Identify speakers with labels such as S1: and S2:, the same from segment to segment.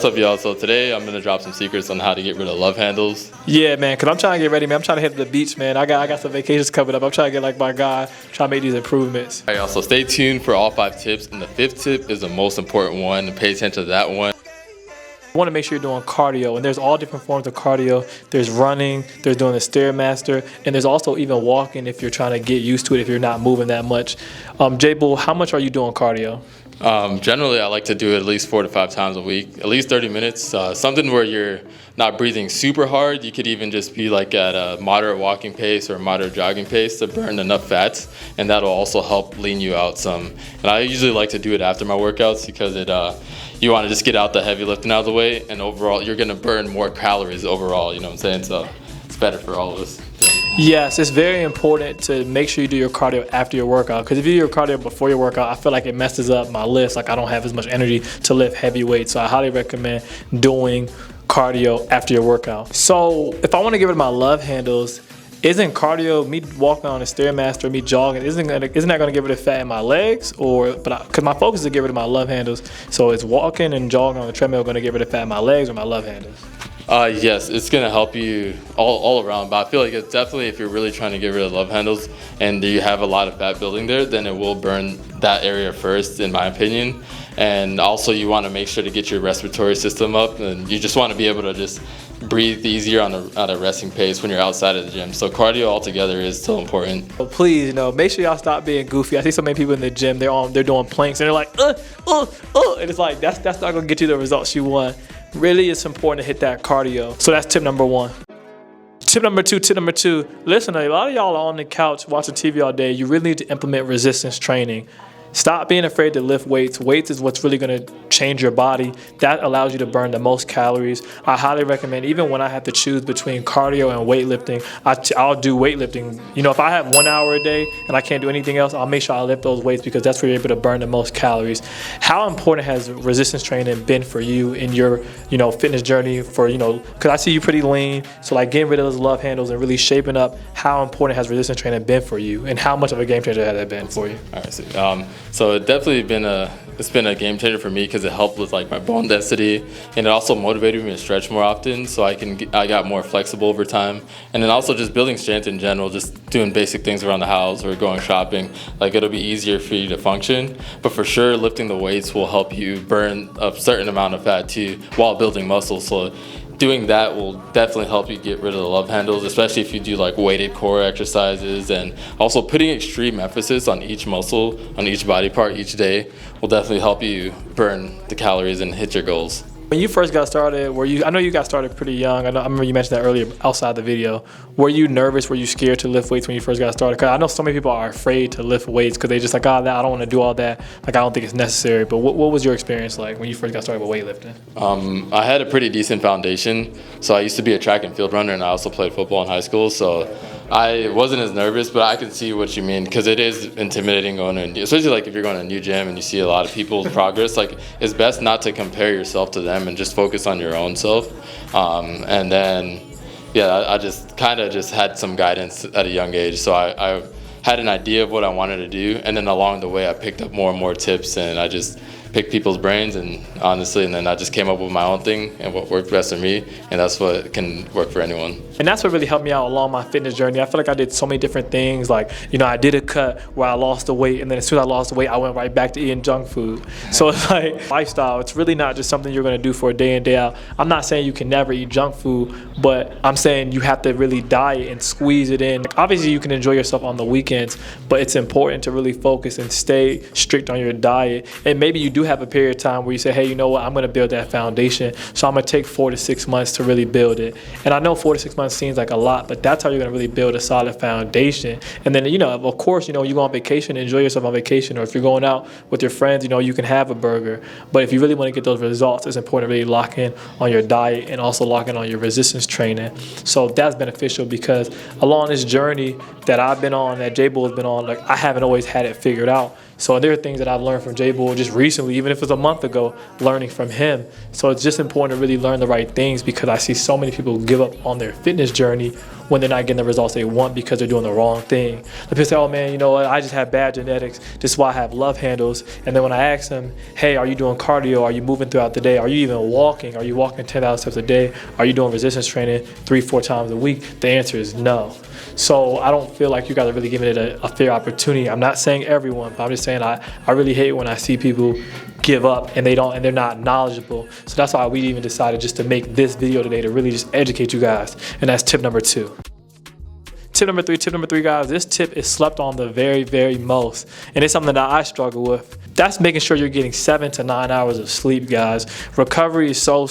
S1: What's up, y'all? So today I'm gonna drop some secrets on how to get rid of love handles.
S2: Yeah, man, because I'm trying to get ready, man. I'm trying to hit the beach, man. I got some vacations coming up. I'm trying to get like my guy, trying to make these improvements.
S1: All right, y'all, so stay tuned for all 5 tips, and the 5th tip is the most important one, and pay attention to that one.
S2: You want to make sure you're doing cardio, and there's all different forms of cardio. There's running, there's doing the Stairmaster, and there's also even walking if you're trying to get used to it if you're not moving that much. J-Bull, how much are you doing cardio?
S1: Generally, I like to do it at least 4 to 5 times a week, at least 30 minutes. Something where you're not breathing super hard. You could even just be like at a moderate walking pace or moderate jogging pace to burn enough fats, and that'll also help lean you out some. And I usually like to do it after my workouts because you want to just get out the heavy lifting out of the way, and overall, you're gonna burn more calories overall. You know what I'm saying? So it's better for all of us.
S2: Yes, it's very important to make sure you do your cardio after your workout, because if you do your cardio before your workout, I feel like it messes up my lifts. Like I don't have as much energy to lift heavy weights, so I highly recommend doing cardio after your workout. So if I want to get rid of my love handles, isn't cardio, me walking on a Stairmaster, me jogging, isn't that going to get rid of fat in my legs? Because my focus is to get rid of my love handles, so is walking and jogging on the treadmill going to get rid of fat in my legs or my love handles?
S1: Yes, it's going to help you all around, but I feel like it's definitely, if you're really trying to get rid of love handles and you have a lot of fat building there, then it will burn that area first, in my opinion. And also you want to make sure to get your respiratory system up, and you just want to be able to just breathe easier on a resting pace when you're outside of the gym. So cardio altogether is still important.
S2: Well, please, make sure y'all stop being goofy. I see so many people in the gym, they're doing planks and they're like, and it's like, that's not going to get you the results you want. Really, it's important to hit that cardio. So that's tip number 1. Tip number two, listen, a lot of y'all are on the couch watching TV all day. You really need to implement resistance training. Stop being afraid to lift weights. Weights is what's really going to change your body. That allows you to burn the most calories. I highly recommend, even when I have to choose between cardio and weightlifting, I'll do weightlifting. If I have 1 hour a day and I can't do anything else, I'll make sure I lift those weights because that's where you're able to burn the most calories. How important has resistance training been for you in your, fitness journey? Because I see you pretty lean, so like getting rid of those love handles and really shaping up. How important has resistance training been for you, and how much of a game changer has that been for you?
S1: All right, so it definitely been a game changer for me because it helped with like my bone density, and it also motivated me to stretch more often, so I got more flexible over time. And then also just building strength in general, just doing basic things around the house or going shopping, like it'll be easier for you to function. But for sure, lifting the weights will help you burn a certain amount of fat too while building muscle. So doing that will definitely help you get rid of the love handles, especially if you do like weighted core exercises, and also putting extreme emphasis on each muscle, on each body part each day will definitely help you burn the calories and hit your goals.
S2: When you first got started, I know you got started pretty young. I remember you mentioned that earlier outside the video. Were you nervous? Were you scared to lift weights when you first got started? Because I know so many people are afraid to lift weights because they just like, I don't want to do all that. Like, I don't think it's necessary. But what was your experience like when you first got started with weightlifting?
S1: I had a pretty decent foundation. So I used to be a track and field runner, and I also played football in high school. So I wasn't as nervous, but I can see what you mean, because it is intimidating going in, especially like if you're going to a new gym and you see a lot of people's progress. Like, it's best not to compare yourself to them and just focus on your own self. And then, I just kind of had some guidance at a young age. So I had an idea of what I wanted to do, and then along the way I picked up more and more tips, and I just pick people's brains, and then I just came up with my own thing and what worked best for me, and that's what can work for anyone.
S2: And that's what really helped me out along my fitness journey. I feel like I did so many different things. Like, I did a cut where I lost the weight, and then as soon as I lost the weight, I went right back to eating junk food. So it's like lifestyle. It's really not just something you're going to do for a day in, day out. I'm not saying you can never eat junk food, but I'm saying you have to really diet and squeeze it in. Obviously, you can enjoy yourself on the weekends, but it's important to really focus and stay strict on your diet. And maybe you do have a period of time where you say, hey, you know what, I'm going to build that foundation, so I'm going to take 4 to 6 months to really build it. And I know 4 to 6 months seems like a lot, but that's how you're going to really build a solid foundation. And then, of course, you go on vacation, enjoy yourself on vacation, or if you're going out with your friends, you can have a burger. But if you really want to get those results, it's important to really lock in on your diet and also lock in on your resistance training. So that's beneficial, because along this journey that I've been on, that J-Bull has been on, like, I haven't always had it figured out. So there are things that I've learned from J-Bull just recently, even if it was a month ago, learning from him. So it's just important to really learn the right things, because I see so many people give up on their fitness journey when they're not getting the results they want because they're doing the wrong thing. People say, oh man, you know what, I just have bad genetics, this is why I have love handles. And then when I ask them, hey, are you doing cardio? Are you moving throughout the day? Are you even walking? Are you walking 10,000 steps a day? Are you doing resistance training 3-4 times a week? The answer is no. So I don't feel like you guys are really giving it a fair opportunity. I'm not saying everyone, but I'm just saying I really hate when I see people give up and they're not knowledgeable. So that's why we even decided just to make this video today, to really just educate you guys. And that's tip number 2. Tip number three, guys, this tip is slept on the very, very most. And it's something that I struggle with. That's making sure you're getting 7 to 9 hours of sleep, guys. Recovery is so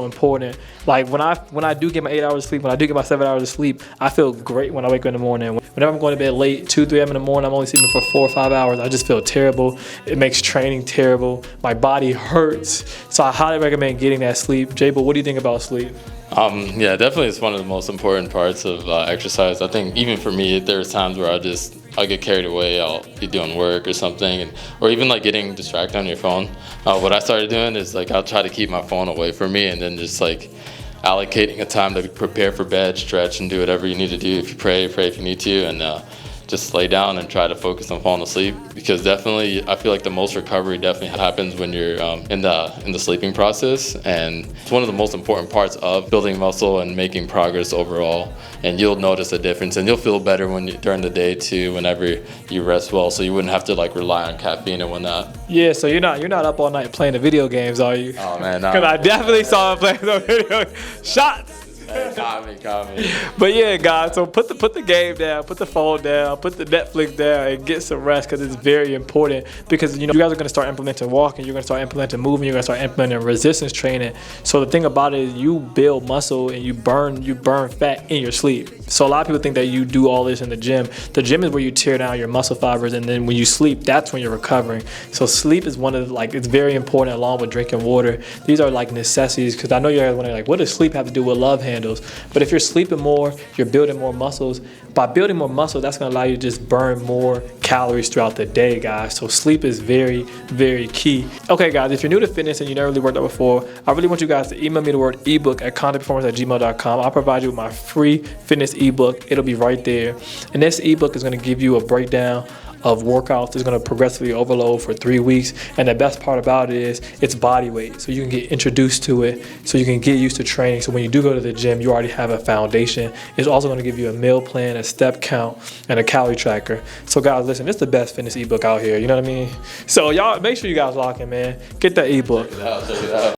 S2: important. Like when I do get my 8 hours of sleep, when I do get my 7 hours of sleep, I feel great when I wake up in the morning. Whenever I'm going to bed late, 2, 3 a.m. in the morning, I'm only sleeping for 4 or 5 hours, I just feel terrible. It makes training terrible. My body hurts. So I highly recommend getting that sleep. J-Bull, what do you think about sleep?
S1: Yeah, definitely it's one of the most important parts of exercise. I think even for me, there's times where I'll get carried away. I'll be doing work or something, or even like getting distracted on your phone. What I started doing is like I'll try to keep my phone away from me, and then just like allocating a time to prepare for bed, stretch, and do whatever you need to do. If you pray if you need to, and just lay down and try to focus on falling asleep, because definitely I feel like the most recovery definitely happens when you're in the sleeping process, and it's one of the most important parts of building muscle and making progress overall. And you'll notice a difference, and you'll feel better during the day too, whenever you rest well, so you wouldn't have to like rely on caffeine and whatnot.
S2: Yeah, so you're not up all night playing the video games, are you?
S1: Oh man,
S2: because I definitely saw him playing the video shots.
S1: Hey, caught me.
S2: But yeah, guys, so put the game down, put the phone down, put the Netflix down, and get some rest, because it's very important. Because you guys are going to start implementing walking, you're going to start implementing moving, you're going to start implementing resistance training. So the thing about it is you build muscle and you burn fat in your sleep. So a lot of people think that you do all this in the gym. The gym is where you tear down your muscle fibers, and then when you sleep, that's when you're recovering. So sleep is it's very important, along with drinking water. These are like necessities, because I know you're wondering like, what does sleep have to do with love handles? But if you're sleeping more, you're building more muscles. By building more muscle, that's going to allow you to just burn more calories throughout the day, guys. So sleep is very, very key. Okay, guys, if you're new to fitness and you never really worked out before, I really want you guys to email me the word ebook at contentperformance@gmail.com. I'll provide you with my free fitness ebook. It'll be right there. And this ebook is going to give you a breakdown of workouts. It's going to progressively overload for 3 weeks, and the best part about it is it's body weight, so you can get introduced to it, so you can get used to training, so when you do go to the gym, you already have a foundation. It's also going to give you a meal plan, a step count, and a calorie tracker. So guys, listen, it's the best fitness ebook out here, you know what I mean? So y'all, make sure you guys lock in, man. Get that ebook.
S1: Check it out.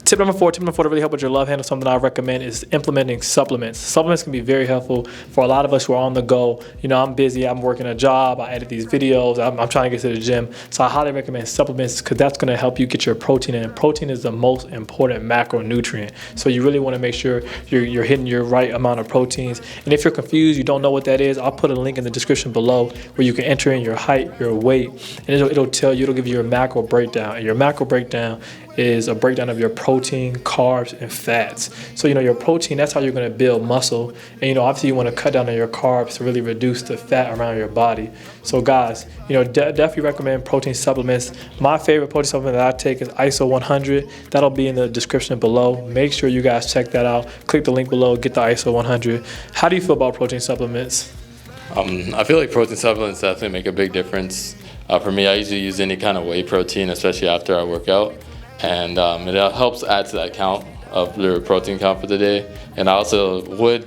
S2: Tip number four to really help with your love handle, something I recommend is implementing supplements. Supplements can be very helpful for a lot of us who are on the go. I'm busy, I'm working a job, I edit these videos, I'm trying to get to the gym. So I highly recommend supplements, because that's going to help you get your protein in. Protein is the most important macronutrient. So you really want to make sure you're hitting your right amount of proteins. And if you're confused, you don't know what that is, I'll put a link in the description below where you can enter in your height, your weight, and it'll give you your macro breakdown. And your macro breakdown is a breakdown of your protein, carbs, and fats. So your protein, that's how you're going to build muscle. And obviously you want to cut down on your carbs to really reduce the fat around your body. So guys, definitely recommend protein supplements. My favorite protein supplement that I take is ISO 100. That'll be in the description below. Make sure you guys check that out. Click the link below, get the ISO 100. How do you feel about protein supplements?
S1: I feel like protein supplements definitely make a big difference. For me, I usually use any kind of whey protein, especially after I work out. And it helps add to that count of your protein count for the day. And I also would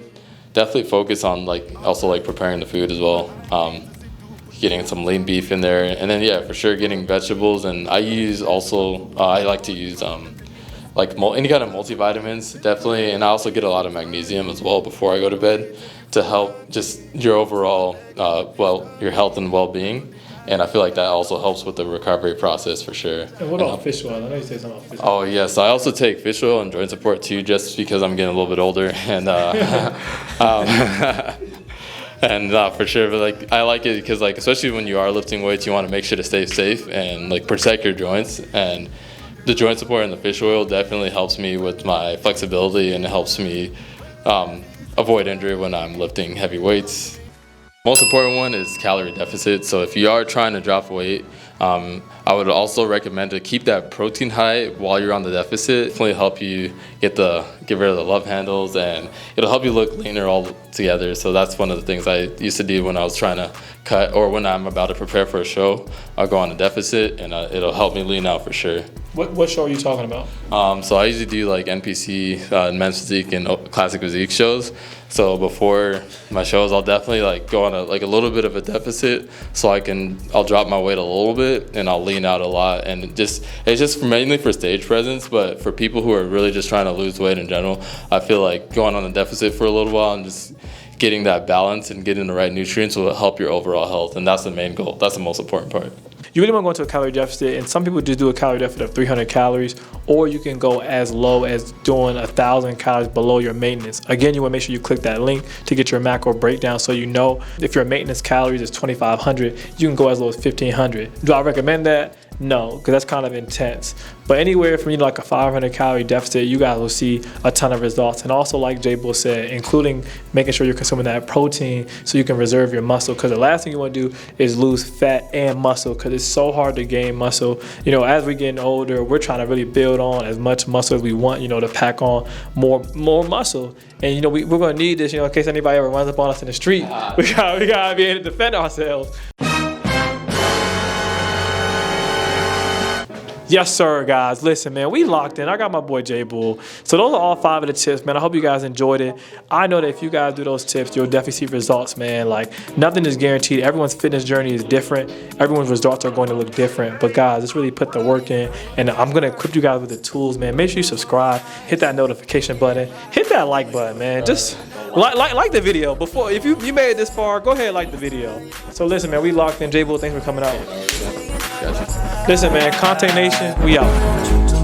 S1: definitely focus on preparing the food as well. Getting some lean beef in there, and then yeah, for sure getting vegetables. And I like to use any kind of multivitamins, definitely. And I also get a lot of magnesium as well before I go to bed to help just your overall your health and well-being. And I feel like that also helps with the recovery process for sure.
S2: And what about fish oil? I know you said something about fish oil.
S1: Oh yes, I also take fish oil and joint support too, just because I'm getting a little bit older, and and for sure. But I like it because especially when you are lifting weights, you want to make sure to stay safe and protect your joints. And the joint support and the fish oil definitely helps me with my flexibility, and it helps me avoid injury when I'm lifting heavy weights. Most important one is calorie deficit. So if you are trying to drop weight, I would also recommend to keep that protein high while you're on the deficit. Definitely help you get rid of the love handles, and it'll help you look leaner all together. So that's one of the things I used to do when I was trying to cut, or when I'm about to prepare for a show. I'll go on a deficit, and it'll help me lean out for sure.
S2: What show are you talking about?
S1: So I usually do like NPC, men's physique, and classic physique shows. So before my shows, I'll definitely like go on a little bit of a deficit, so I'll drop my weight a little bit and I'll lean out a lot. And it's just mainly for stage presence, but for people who are really just trying to lose weight in general, I feel like going on a deficit for a little while and just getting that balance and getting the right nutrients will help your overall health, and that's the main goal. That's the most important part.
S2: You really want to go into a calorie deficit, and some people just do a calorie deficit of 300 calories, or you can go as low as doing 1,000 calories below your maintenance. Again, you want to make sure you click that link to get your macro breakdown, so you know if your maintenance calories is 2,500, you can go as low as 1,500. Do I recommend that? No, because that's kind of intense. But anywhere from like a 500 calorie deficit, you guys will see a ton of results. And also, like Jay Bull said, including making sure you're consuming that protein so you can reserve your muscle. Because the last thing you want to do is lose fat and muscle, because it's so hard to gain muscle. You know, as we're getting older, we're trying to really build on as much muscle as we want, you know, to pack on more muscle. And, you know, we're going to need this, you know, in case anybody ever runs up on us in the street. We gotta be able to defend ourselves. Yes, sir, guys. Listen, man, we locked in. I got my boy J Bull. So those are all 5 of the tips, man. I hope you guys enjoyed it. I know that if you guys do those tips, you'll definitely see results, man. Like, nothing is guaranteed. Everyone's fitness journey is different. Everyone's results are going to look different. But guys, just really put the work in. And I'm going to equip you guys with the tools, man. Make sure you subscribe. Hit that notification button. Hit that like button, man. Just like the video. Before, if you made it this far, go ahead and like the video. So listen, man, we locked in. J Bull, thanks for coming out.
S1: Gotcha.
S2: Listen, man, Content Nation, we out.